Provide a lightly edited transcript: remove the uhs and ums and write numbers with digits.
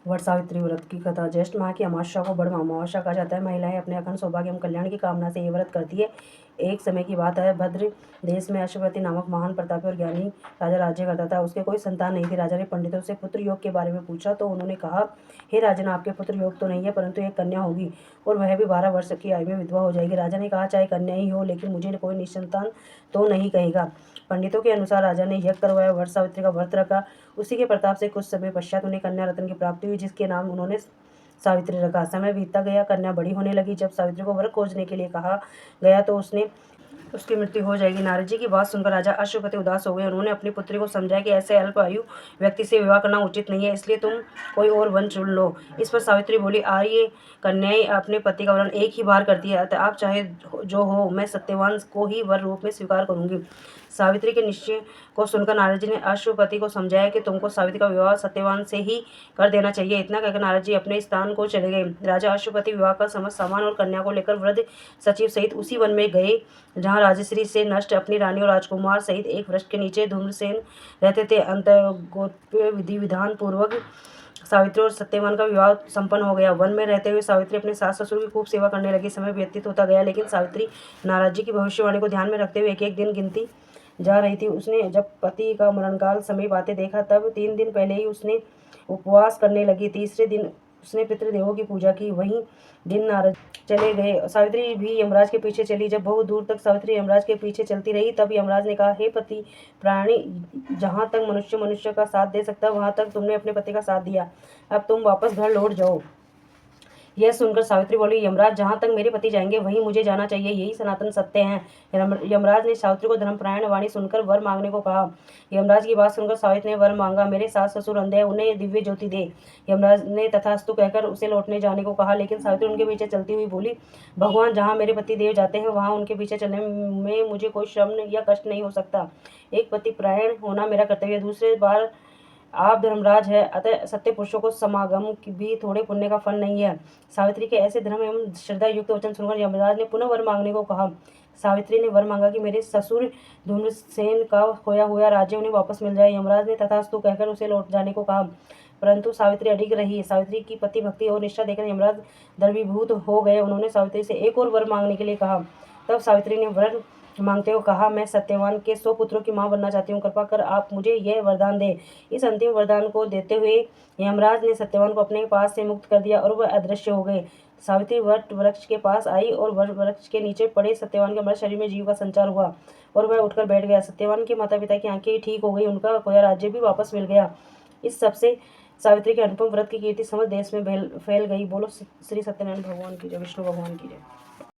वट सावित्री व्रत की कथा। ज्येष्ठ माह की अमावस्या को बड़ अमावस्या कहा जाता है। महिलाएं अपने अखंड सौभाग्य एवं कल्याण की कामना से ये व्रत करती है। एक समय की बात है, भद्र देश में अश्वपति नामक महान प्रतापी और ज्ञानी राजा राज्य करता था। उसके कोई संतान नहीं थी। राजा ने पंडितों से पुत्र योग के बारे में पूछा तो उन्होंने कहा, हे राजन, आपके पुत्र योग तो नहीं है, परंतु एक कन्या होगी और वह भी 12 वर्ष की आयु में विधवा हो जाएगी। राजा ने कहा, चाहे कन्या ही हो, लेकिन मुझे कोई निसंतान तो नहीं कहेगा। पंडितों के अनुसार राजा ने यज्ञ करवाया, वट सावित्री का व्रत रखा। उसी के प्रताप से कुछ समय पश्चात उन्हें कन्या रत्न की प्राप्ति हुई, जिसके नाम उन्होंने सावित्री रखा। समय बीतता गया, कन्या बड़ी होने लगी। जब सावित्री को वर खोजने के लिए कहा गया तो उसकी मृत्यु हो जाएगी। नारद जी की बात सुनकर राजा अश्वपति उदास हो गए। उन्होंने अपनी पुत्री को समझाया कि ऐसे अल्प आयु व्यक्ति से विवाह करना उचित नहीं है, इसलिए तुम कोई और वन चुन लो। इस पर सावित्री बोली, आर्य कन्याएं अपने पति का वरण एक ही बार करती है, अतः आप चाहे जो हो, मैं सत्यवान को ही वर रूप में स्वीकार करूंगी। सावित्री के निश्चय को सुनकर नारद जी ने अश्वपति को समझाया कि तुमको सावित्री का विवाह सत्यवान से ही कर देना चाहिए। इतना कहकर नारद जी अपने स्थान को चले गए। राजा अश्वपति विवाह का समस्त सामान और कन्या को लेकर वृद्ध सचिव सहित उसी वन में गए जहाँ राजश्री से नष्ट अपनी रानी और राजकुमार सहित एक वृक्ष के नीचे धूम्रसेन रहते थे। अंतर्गोप्य विधि विधान पूर्वक सावित्री और सत्यवान का विवाह संपन्न हो गया। वन में रहते हुए सावित्री अपने सास ससुर की खूब सेवा करने लगी। समय व्यतीत होता गया, लेकिन सावित्री नारद जी की भविष्यवाणी को ध्यान में रखते हुए एक एक दिन गिनती जा रही थी। उसने जब पति का मरणकाल समीप आते देखा, तब 3 दिन पहले ही उसने उपवास करने लगी। तीसरे दिन उसने पितृदेवों की पूजा की। वहीं दिन नारद चले गए। सावित्री भी यमराज के पीछे चली। जब बहुत दूर तक सावित्री यमराज के पीछे चलती रही, तब यमराज ने कहा, हे पति प्राणी, जहाँ तक मनुष्य मनुष्य का साथ दे सकता, वहां तक तुमने अपने पति का साथ दिया। अब तुम वापस घर लौट जाओ। यह सुनकर सावित्री बोली, यमराज, जहाँ तक मेरे पति जाएंगे वहीं मुझे जाना चाहिए, यही सनातन सत्य है। यमराज ने सावित्री को धर्मपरायण वाणी सुनकर वर मांगने को कहा। यमराज की बात सुनकर सावित्री ने वर मांगा, मेरे सास ससुर अंधे हैं, उन्हें दिव्य ज्योति दे। यमराज ने तथास्तु कहकर उसे लौटने जाने को कहा, लेकिन सावित्री उनके पीछे चलती हुई बोली, भगवान, जहाँ मेरे पति देव जाते हैं वहाँ उनके पीछे चलने में मुझे कोई श्रम या कष्ट नहीं हो सकता। एक पति परायण होना मेरा कर्तव्य है। दूसरे बार आप धर्मराज है, अतः सत्य पुरुषों को समागम भी थोड़े पुण्य का फल नहीं है। सावित्री के ऐसे धर्म एवं श्रद्धा युक्त वचन सुनकर यमराज ने पुनः वर मांगने को कहा। सावित्री ने वर मांगा कि मेरे ससुर धूम्रसेन का खोया हुआ राज्य उन्हें वापस मिल जाए। यमराज ने तथास्तु कहकर उसे लौट जाने को कहा, परंतु सावित्री अडिग रही। सावित्री की पति भक्ति और निष्ठा देखकर यमराज द्रवीभूत हो गए। उन्होंने सावित्री से एक और वर मांगने के लिए कहा। तब सावित्री ने वर मांगते हुए कहा, मैं सत्यवान के 100 पुत्रों की मां बनना चाहती हूँ, कृपा कर आप मुझे यह वरदान दे। इस अंतिम वरदान को देते हुए यमराज ने सत्यवान को अपने पास से मुक्त कर दिया और वह अदृश्य हो गए। सावित्री वट वृक्ष के पास आई और वट वृक्ष के नीचे पड़े सत्यवान के मृत शरीर में जीव का संचार हुआ और वह उठकर बैठ गया। सत्यवान के माता पिता की आंखें ठीक हो गई, उनका खोया राज्य भी वापस मिल गया। इस सबसे सावित्री के अनुपम व्रत की कीर्ति समस्त देश में फैल गई। बोलो श्री सत्यनारायण भगवान की जय, विष्णु भगवान की जय।